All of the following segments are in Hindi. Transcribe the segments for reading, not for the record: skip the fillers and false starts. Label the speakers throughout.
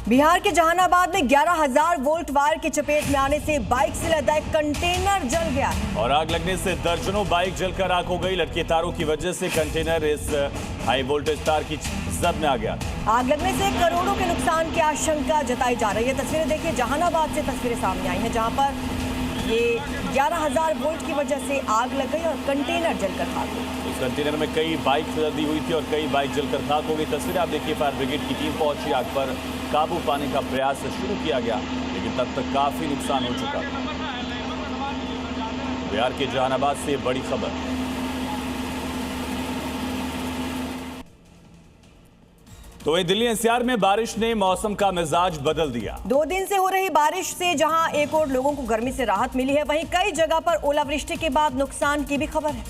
Speaker 1: बिहार के जहानाबाद में 11,000 वोल्ट वायर की चपेट में आने से बाइक से लदा एक कंटेनर जल गया
Speaker 2: और आग लगने से दर्जनों बाइक जलकर राख हो गई। लटके तारों की वजह से कंटेनर इस हाई वोल्टेज तार की जद में आ गया।
Speaker 1: आग लगने से करोड़ों के नुकसान की आशंका जताई जा रही है। तस्वीरें देखिए, जहानाबाद से तस्वीरें सामने आई हैं जहां पर ये 11,000 वोल्ट की वजह से आग लग गई और कंटेनर जलकर खाक हो गई।
Speaker 2: इस कंटेनर में कई बाइक लदी हुई थी और कई बाइक जलकर खाक हो गई। तस्वीरें आप देखिए, फायर ब्रिगेड की टीम पहुंची, आग पर काबू पाने का प्रयास शुरू किया गया, लेकिन तब तक काफी नुकसान हो चुका था। बिहार के जहानाबाद से बड़ी खबर। तो वही दिल्ली एनसीआर में बारिश ने मौसम का मिजाज बदल दिया।
Speaker 1: 2 दिन से हो रही बारिश से जहां एक और लोगों को गर्मी से राहत मिली है, वहीं कई जगह पर ओलावृष्टि के बाद नुकसान की भी खबर है।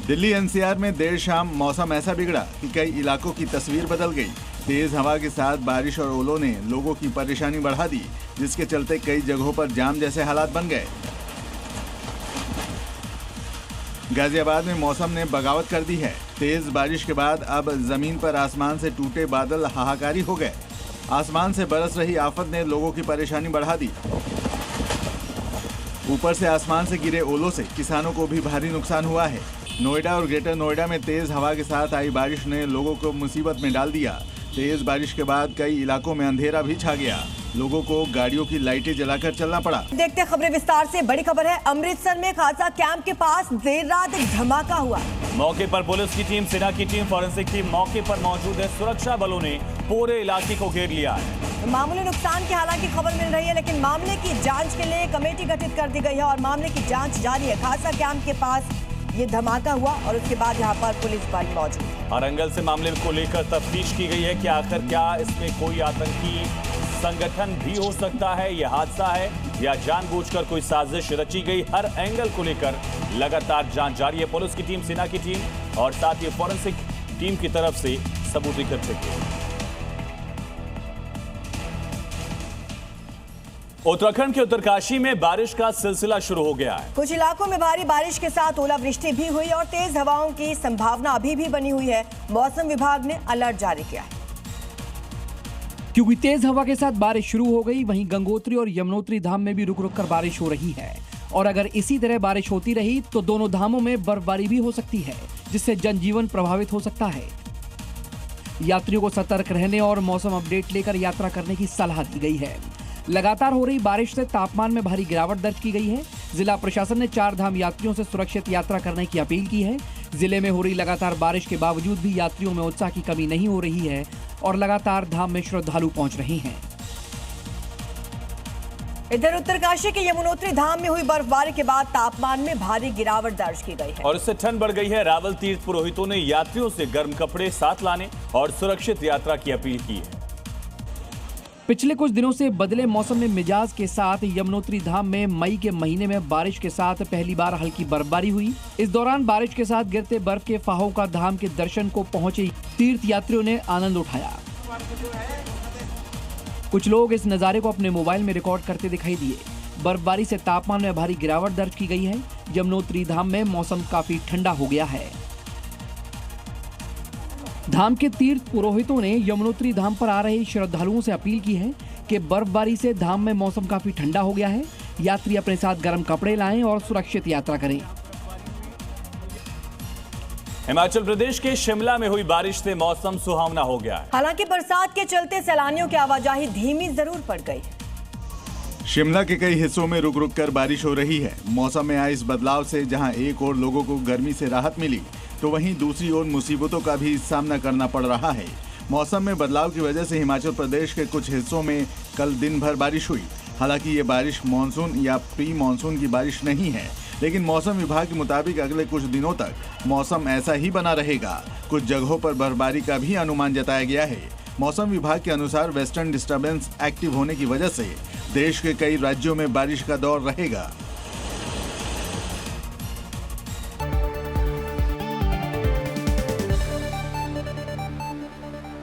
Speaker 3: दिल्ली एनसीआर में देर शाम मौसम ऐसा बिगड़ा कि कई इलाकों की तस्वीर बदल गई। तेज हवा के साथ बारिश और ओलों ने लोगों की परेशानी बढ़ा दी, जिसके चलते कई जगहों पर जाम जैसे हालात बन गए। गाजियाबाद में मौसम ने बगावत कर दी है। तेज बारिश के बाद अब जमीन पर आसमान से टूटे बादल हाहाकारी हो गए। आसमान से बरस रही आफत ने लोगों की परेशानी बढ़ा दी। ऊपर से आसमान से गिरे ओलों से किसानों को भी भारी नुकसान हुआ है। नोएडा और ग्रेटर नोएडा में तेज हवा के साथ आई बारिश ने लोगों को मुसीबत में डाल दिया। तेज बारिश के बाद कई इलाकों में अंधेरा भी छा गया। लोगों को गाड़ियों की लाइटें जलाकर चलना पड़ा।
Speaker 1: देखते खबरें विस्तार से। बड़ी खबर है, अमृतसर में खालसा कैंप के पास देर रात एक धमाका हुआ।
Speaker 2: मौके पर पुलिस की टीम, सेना की टीम, फॉरेंसिक टीम मौके पर मौजूद है। सुरक्षा बलों ने पूरे इलाके को घेर लिया है।
Speaker 1: मामूली नुकसान की हालांकि खबर मिल रही है, लेकिन मामले की जांच के लिए कमेटी गठित कर दी गई है और मामले की जांच जारी है। खालसा कैंप के पास ये धमाका हुआ और उसके बाद यहाँ पर पुलिस बल मौजूद है।
Speaker 2: हर एंगल से मामले को लेकर तफ्तीश की गई है कि आखिर क्या इसमें कोई आतंकी संगठन भी हो सकता है, यह हादसा है या जानबूझकर कोई साजिश रची गई। हर एंगल को लेकर लगातार जांच जारी है। पुलिस की टीम, सेना की टीम और साथ ही फॉरेंसिक टीम की तरफ से सबूत इकट्ठे किए। उत्तराखंड के उत्तरकाशी में बारिश का सिलसिला शुरू हो गया है।
Speaker 1: कुछ इलाकों में भारी बारिश के साथ ओलावृष्टि भी हुई और तेज हवाओं की संभावना अभी भी बनी हुई है। मौसम विभाग ने अलर्ट जारी किया है।
Speaker 4: क्योंकि तेज हवा के साथ बारिश शुरू हो गई, वहीं गंगोत्री और यमुनोत्री धाम में भी रुक रुक कर बारिश हो रही है और अगर इसी तरह बारिश होती रही तो दोनों धामों में बर्फबारी भी हो सकती है, जिससे जनजीवन प्रभावित हो सकता है। यात्रियों को सतर्क रहने और मौसम अपडेट लेकर यात्रा करने की सलाह दी गई है। लगातार हो रही बारिश से तापमान में भारी गिरावट दर्ज की गई है। जिला प्रशासन ने 4 धाम यात्रियों से सुरक्षित यात्रा करने की अपील की है। जिले में हो रही लगातार बारिश के बावजूद भी यात्रियों में उत्साह की कमी नहीं हो रही है और लगातार धाम में श्रद्धालु पहुंच रहे हैं।
Speaker 1: इधर उत्तरकाशी के यमुनोत्री धाम में हुई बर्फबारी के बाद तापमान में भारी गिरावट दर्ज की गई है
Speaker 2: और इससे ठंड बढ़ गई है। रावल तीर्थ पुरोहितों ने यात्रियों से गर्म कपड़े साथ लाने और सुरक्षित यात्रा की अपील की है।
Speaker 4: पिछले कुछ दिनों से बदले मौसम में मिजाज के साथ यमुनोत्री धाम में मई के महीने में बारिश के साथ पहली बार हल्की बर्फबारी हुई। इस दौरान बारिश के साथ गिरते बर्फ के फाहों का धाम के दर्शन को पहुंचे तीर्थ यात्रियों ने आनंद उठाया। कुछ लोग इस नजारे को अपने मोबाइल में रिकॉर्ड करते दिखाई दिए। बर्फबारी से तापमान में भारी गिरावट दर्ज की गई है। यमुनोत्री धाम में मौसम काफी ठंडा हो गया है। धाम के तीर्थ पुरोहितों ने यमुनोत्री धाम पर आ रहे श्रद्धालुओं से अपील की है कि बर्फबारी से धाम में मौसम काफी ठंडा हो गया है। यात्री अपने साथ गर्म कपड़े लाएं और सुरक्षित यात्रा करें।
Speaker 2: हिमाचल प्रदेश के शिमला में हुई बारिश से मौसम सुहावना हो गया है।
Speaker 1: हालांकि बरसात के चलते सैलानियों की आवाजाही धीमी जरूर पड़ गई है।
Speaker 3: शिमला के कई हिस्सों में रुक रुक कर बारिश हो रही है। मौसम में आए इस बदलाव से जहां एक और लोगों को गर्मी से राहत मिली, तो वहीं दूसरी ओर मुसीबतों का भी सामना करना पड़ रहा है। मौसम में बदलाव की वजह से हिमाचल प्रदेश के कुछ हिस्सों में कल दिन भर बारिश हुई। हालांकि ये बारिश मानसून या प्री मानसून की बारिश नहीं है, लेकिन मौसम विभाग के मुताबिक अगले कुछ दिनों तक मौसम ऐसा ही बना रहेगा। कुछ जगहों पर बर्फबारी का भी अनुमान जताया गया है। मौसम विभाग के अनुसार वेस्टर्न डिस्टर्बेंस एक्टिव होने की वजह से देश के कई राज्यों में बारिश का दौर रहेगा।